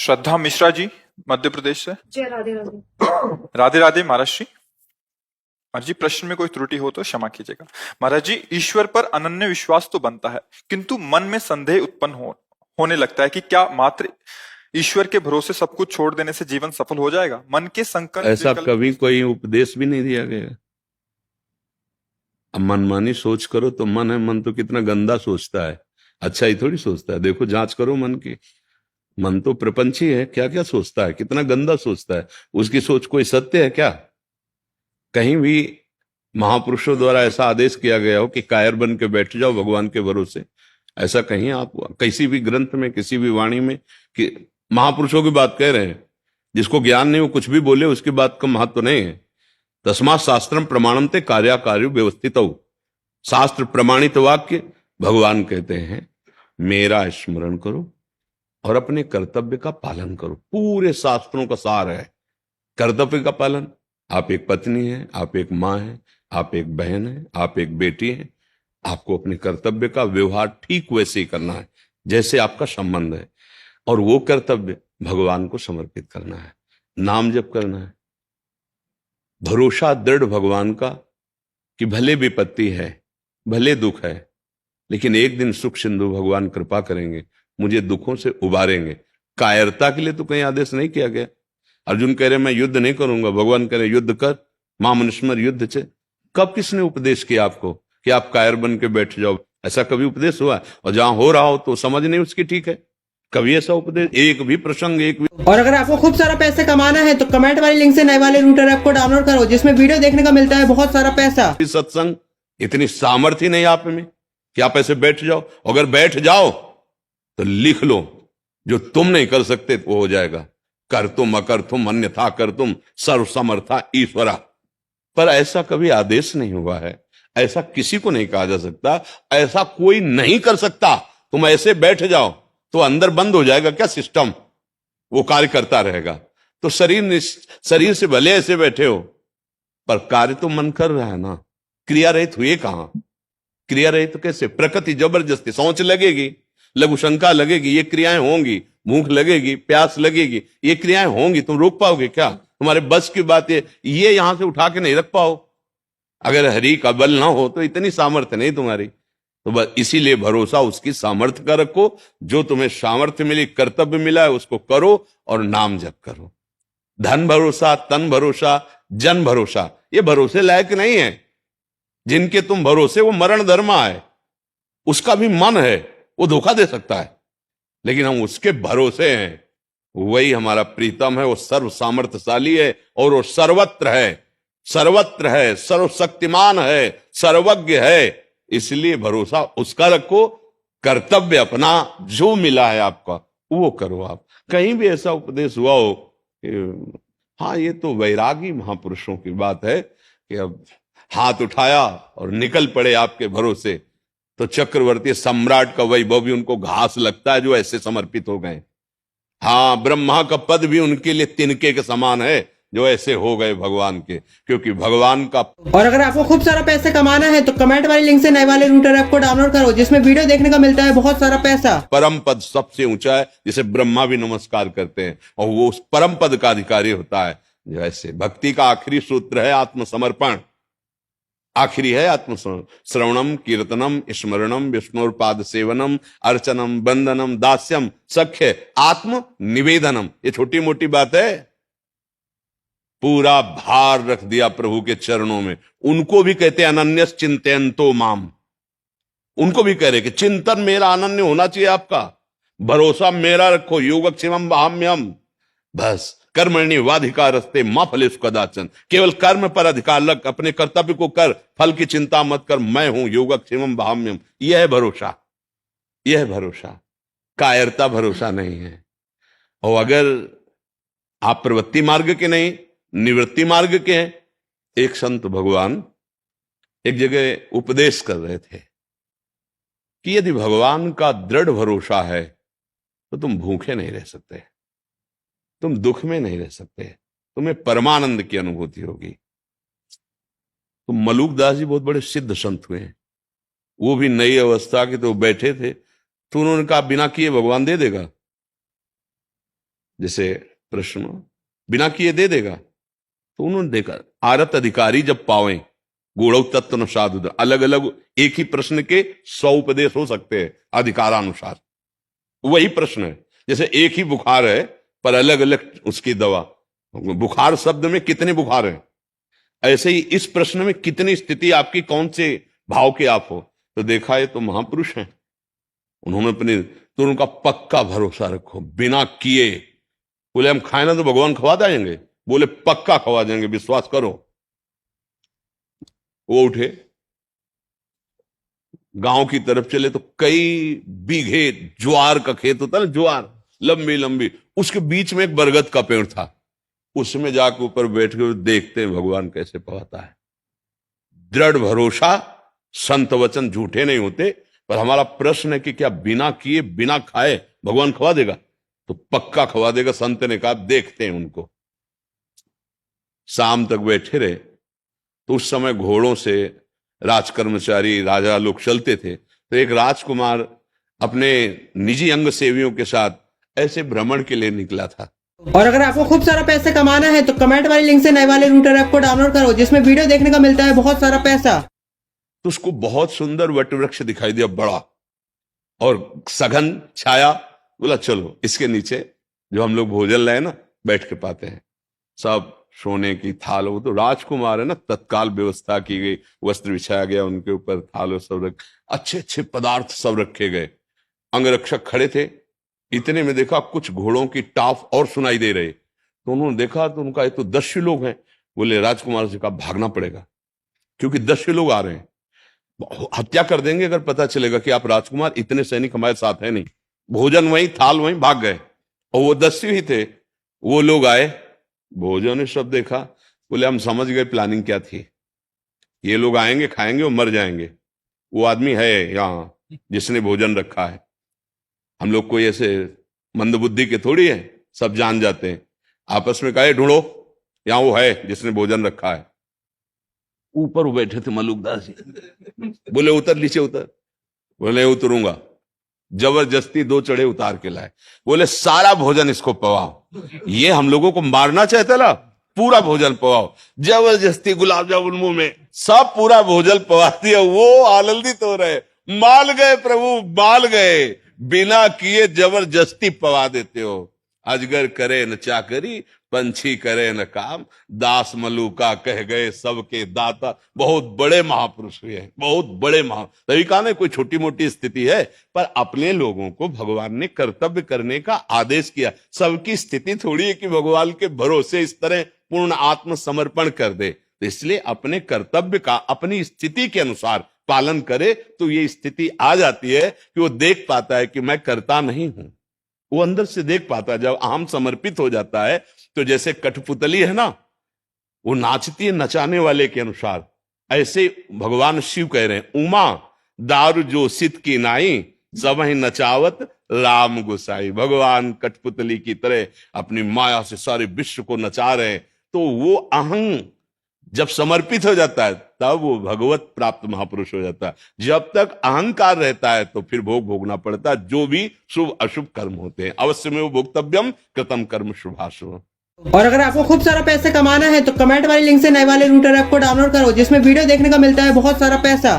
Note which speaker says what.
Speaker 1: श्रद्धा मिश्रा जी, मध्य प्रदेश से।
Speaker 2: जय राधे राधे।
Speaker 1: राधे राधे महाराज जी। महाराज जी, प्रश्न में कोई त्रुटि हो तो क्षमा कीजिएगा। महाराज जी, ईश्वर पर अनन्य विश्वास तो बनता है, किंतु मन में संदेह उत्पन्न होने लगता है कि क्या मात्र ईश्वर के भरोसे सब कुछ छोड़ देने से जीवन सफल हो जाएगा। मन के संकट
Speaker 3: ऐसा कभी कोई उपदेश भी नहीं दिया गया। अब मनमानी सोच करो तो मन है, मन तो कितना गंदा सोचता है, अच्छा ही थोड़ी सोचता है। देखो, जांच करो मन की। मन तो प्रपंची है, क्या क्या सोचता है, कितना गंदा सोचता है। उसकी सोच कोई सत्य है क्या? कहीं भी महापुरुषों द्वारा ऐसा आदेश किया गया हो कि कायर बन के बैठ जाओ भगवान के भरोसे? ऐसा कहीं आप किसी भी ग्रंथ में, किसी भी वाणी में कि महापुरुषों की बात कह रहे हैं? जिसको ज्ञान नहीं वो कुछ भी बोले, उसकी बात का महत्व नहीं है। तस्मात् शास्त्रम प्रमाणन्ते कार्याकार्यो व्यवस्थित। शास्त्र प्रमाणित वाक्य भगवान कहते हैं, मेरा स्मरण करो और अपने कर्तव्य का पालन करो। पूरे शास्त्रों का सार है कर्तव्य का पालन। आप एक पत्नी हैं, आप एक माँ हैं, आप एक बहन हैं, आप एक बेटी हैं। आपको अपने कर्तव्य का व्यवहार ठीक वैसे ही करना है जैसे आपका संबंध है, और वो कर्तव्य भगवान को समर्पित करना है, नाम जप करना है। भरोसा दृढ़ भगवान का कि भले विपत्ति है, भले दुख है, लेकिन एक दिन सुख सिंधु भगवान कृपा करेंगे, मुझे दुखों से उबारेंगे। कायरता के लिए तो कहीं आदेश नहीं किया गया। अर्जुन कह रहे मैं युद्ध नहीं करूंगा, भगवान कह रहे युद्ध कर, मां मनुष्मर युद्ध से। कब किसने उपदेश किया आपको कि आप कायर बन के बैठ जाओ? ऐसा कभी उपदेश हुआ? और जहां हो रहा हो तो समझ नहीं उसकी ठीक है। कभी ऐसा उपदेश, एक भी प्रसंग, एक भी।
Speaker 4: और अगर आपको खूब सारा पैसे कमाना है तो कमेंट वाली लिंक से नए वाले रूटर ऐप को डाउनलोड करो, जिसमें वीडियो देखने का मिलता है बहुत सारा पैसा।
Speaker 3: सत्संग, इतनी सामर्थ्य नहीं आप में कि आप ऐसे बैठ जाओ। अगर बैठ जाओ तो लिख लो, जो तुम नहीं कर सकते वो हो जाएगा। कर तुम अकर तुम अन्यथा कर तुम सर्व समर्था ईश्वरा। पर ऐसा कभी आदेश नहीं हुआ है, ऐसा किसी को नहीं कहा जा सकता, ऐसा कोई नहीं कर सकता। तुम ऐसे बैठ जाओ तो अंदर बंद हो जाएगा क्या सिस्टम? वो कार्य करता रहेगा। तो शरीर से भले ऐसे बैठे हो, पर कार्य तो मन कर रहा है ना। क्रिया रहित हुए कहां? क्रिया रहित कैसे? प्रकृति जबरदस्ती, सोच लगेगी, लघु शंका लगेगी, ये क्रियाएं होंगी, भूख लगेगी, प्यास लगेगी, ये क्रियाएं होंगी। तुम रोक पाओगे क्या? तुम्हारे बस की बात ये यहां से उठा के नहीं रख पाओ। अगर हरि का बल ना हो तो इतनी सामर्थ्य नहीं तुम्हारी। तो बस इसीलिए भरोसा उसकी सामर्थ्य का रखो। जो तुम्हें सामर्थ्य मिली, कर्तव्य मिला है, उसको करो और नाम जप करो। धन भरोसा, तन भरोसा, जन भरोसा, ये भरोसे लायक नहीं है। जिनके तुम भरोसे वो मरण धर्मा है, उसका भी मन है, वो धोखा दे सकता है। लेकिन हम उसके भरोसे हैं, वही हमारा प्रीतम है, वो सर्व सामर्थ्यशाली है और वो सर्वत्र है, सर्वत्र है, सर्वशक्तिमान है, सर्वज्ञ है। इसलिए भरोसा उसका रखो। कर्तव्य अपना जो मिला है आपका वो करो। आप कहीं भी ऐसा उपदेश हुआ हो कि हाँ ये तो वैरागी महापुरुषों की बात है कि अब हाथ उठाया और निकल पड़े आपके भरोसे, तो चक्रवर्ती सम्राट का वैभव भी उनको घास लगता है जो ऐसे समर्पित हो गए। हाँ, ब्रह्मा का पद भी उनके लिए तिनके के समान है जो ऐसे हो गए भगवान के, क्योंकि भगवान का।
Speaker 4: और अगर आपको खूब सारा पैसे कमाना है तो कमेंट वाली लिंक से नए वाले रूटर ऐप को डाउनलोड करो, जिसमें वीडियो देखने का मिलता है बहुत सारा पैसा।
Speaker 3: परम पद सबसे ऊंचा है, जिसे ब्रह्मा भी नमस्कार करते हैं, और वो उस परम पद का अधिकारी होता है। जैसे भक्ति का आखिरी सूत्र है आत्मसमर्पण, आखिरी है श्रवणम कीर्तनम स्मरणम विष्णुपाद सेवनम अर्चनम बंदनम दास्यम सख्य आत्म निवेदनम। ये छोटी मोटी बात है, पूरा भार रख दिया प्रभु के चरणों में। उनको भी कहते हैं अनन्यस चिंतयन्तो माम, उनको भी कह रहे कि चिंतन मेरा अनन्य होना चाहिए, आपका भरोसा मेरा रखो। योगक्षेमम वहाम्यम, बस कर्मण्य वाधिकारस्ते मां फलेषु कदाचन। केवल कर्म पर अधिकार लग, अपने कर्तव्य को कर, फल की चिंता मत कर, मैं हूं योगक्षेमम वहाम्यम। यह है भरोसा, यह है भरोसा। कायरता भरोसा नहीं है। और अगर आप प्रवृत्ति मार्ग के नहीं, निवृत्ति मार्ग के हैं। एक संत भगवान एक जगह उपदेश कर रहे थे कि यदि भगवान का दृढ़ भरोसा है तो तुम भूखे नहीं रह सकते, तुम दुख में नहीं रह सकते, तुम्हें परमानंद की अनुभूति होगी। तो मलूकदास जी बहुत बड़े सिद्ध संत हुए हैं, वो भी नई अवस्था के तो बैठे थे, तो उन्होंने कहा बिना किए भगवान दे देगा? जैसे प्रश्न बिना किए दे देगा, तो उन्होंने देखा आरत अधिकारी जब पावे गूढ़ तत्व अनुसार, अलग अलग एक ही प्रश्न के 100 उपदेश हो सकते हैं अधिकारानुसार। वही प्रश्न है, जैसे एक ही बुखार है पर अलग अलग उसकी दवा। बुखार शब्द में कितने बुखार हैं, ऐसे ही इस प्रश्न में कितनी स्थिति आपकी कौन से भाव के आप हो। तो देखा ये तो महापुरुष हैं, उन्होंने अपने तो उनका पक्का भरोसा रखो बिना किए। बोले हम खाए ना तो भगवान खवा देंगे, बोले पक्का खवा देंगे, विश्वास करो। वो उठे गांव की तरफ चले तो कई बीघे ज्वार का खेत होता है ना, ज्वार लंबी लंबी, उसके बीच में एक बरगद का पेड़ था। उसमें जाकर ऊपर बैठ के देखते हैं भगवान कैसे पवाता है। दृढ़ भरोसा, संत वचन झूठे नहीं होते। पर हमारा प्रश्न है कि क्या बिना किए बिना खाए भगवान खवा देगा? तो पक्का खवा देगा। संत ने कहा देखते हैं उनको। शाम तक बैठे रहे तो उस समय घोड़ों से राजकर्मचारी राजा लोग चलते थे। तो एक राजकुमार अपने निजी अंग सेवियों के साथ ऐसे भ्रमण के लिए निकला था।
Speaker 4: और अगर आपको खूब सारा पैसे कमाना है तो कमेंट वाली लिंक से नए वाले रूटर ऐप को डाउनलोड करो, जिसमें वीडियो देखने का मिलता है बहुत सारा पैसा।
Speaker 3: तो उसको बहुत सुंदर वटवृक्ष दिखाई दिया, बड़ा और सघन छाया। बोला चलो इसके नीचे जो हम लोग भोजन लाए ना बैठ के पाते हैं। सब सोने की थाल, वो तो राजकुमार है ना, तत्काल व्यवस्था की गई, वस्त्र बिछाया गया उनके ऊपर, थाल सब अच्छे अच्छे पदार्थ सब रखे गए। अंगरक्षक खड़े थे। इतने में देखा कुछ घोड़ों की टाफ और सुनाई दे रहे। तो उन्होंने देखा तो उनका ये तो 10 लोग हैं। बोले राजकुमार से कहा भागना पड़ेगा क्योंकि 10 लोग आ रहे हैं, हत्या कर देंगे अगर पता चलेगा कि आप राजकुमार, इतने सैनिक हमारे साथ है नहीं। भोजन वहीं, थाल वहीं, भाग गए। और वो 10 ही थे। वो लोग आए, भोजन ने सब देखा। बोले हम समझ गए प्लानिंग क्या थी, ये लोग आएंगे खाएंगे और मर जाएंगे। वो आदमी है यहाँ जिसने भोजन रखा है, हम लोग कोई ऐसे मंदबुद्धि के थोड़ी है, सब जान जाते हैं। आपस में कहे ढूंढो, यहां वो है जिसने भोजन रखा है। ऊपर बैठे थे मलुकदास जी। बोले उतर, नीचे उतर। बोले उतरूंगा। जबरदस्ती 2 चढ़े उतार के लाए। बोले सारा भोजन इसको पवाओ। ये हम लोगों को मारना चाहते ना, पूरा भोजन पवाओ। जबरदस्ती गुलाब जामुन मुंह में, सब पूरा भोजन पवा दिया। वो आनंदित हो रहे, माल गए प्रभु, माल गए। बिना किए जबरदस्ती पवा देते हो। अजगर करे न चाकरी, पंछी करे न काम, दास मलूका कह गए सबके दाता। बहुत बड़े महापुरुष हुए हैं, बहुत बड़े तभी कहा ना कोई छोटी मोटी स्थिति है, पर अपने लोगों को भगवान ने कर्तव्य करने का आदेश किया। सबकी स्थिति थोड़ी है कि भगवान के भरोसे इस तरह पूर्ण आत्मसमर्पण कर दे। तो इसलिए अपने कर्तव्य का अपनी स्थिति के अनुसार पालन करे तो ये स्थिति आ जाती है कि वो देख पाता है कि मैं करता नहीं हूं। वो अंदर से देख पाता है। जब अहम समर्पित हो जाता है तो जैसे कठपुतली है ना, वो नाचती है नचाने वाले के अनुसार, ऐसे भगवान शिव कह रहे हैं उमा दारू जो सित की नाई, सब ही नचावत राम गुसाई। भगवान कठपुतली की तरह अपनी माया से सारे विश्व को नचा रहे हैं। तो वो अहं जब समर्पित हो जाता है तब वो भगवत प्राप्त महापुरुष हो जाता है। जब तक अहंकार रहता है तो फिर भोग भोगना पड़ता है, जो भी शुभ अशुभ कर्म होते हैं। अवश्य में वो भोक्तव्यम कृतम कर्म शुभाशुभ।
Speaker 4: और अगर आपको खूब सारा पैसे कमाना है तो कमेंट वाली लिंक से नए वाले रूटर ऐप को डाउनलोड करो, जिसमें वीडियो देखने का मिलता है बहुत सारा पैसा।